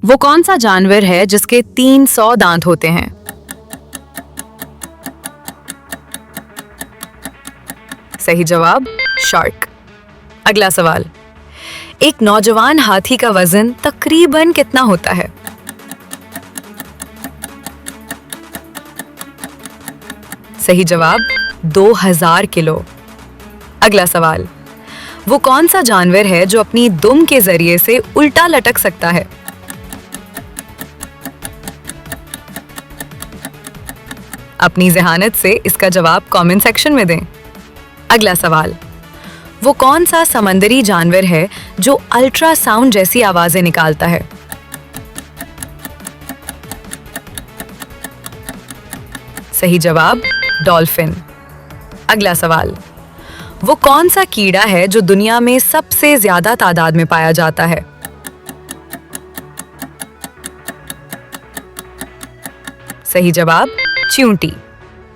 वो कौन सा जानवर है जिसके 300 दांत होते हैं? सही जवाब शार्क। अगला सवाल, एक नौजवान हाथी का वजन तकरीबन कितना होता है? सही जवाब 2000 किलो। अगला सवाल, वो कौन सा जानवर है जो अपनी दुम के जरिए से उल्टा लटक सकता है? अपनी ज़हानत से इसका जवाब कमेंट सेक्शन में दें। अगला सवाल, वो कौन सा समंदरी जानवर है जो अल्ट्रासाउंड जैसी आवाजें निकालता है? सही जवाब डॉल्फिन। अगला सवाल, वो कौन सा कीड़ा है जो दुनिया में सबसे ज्यादा तादाद में पाया जाता है? सही जवाब चींटी।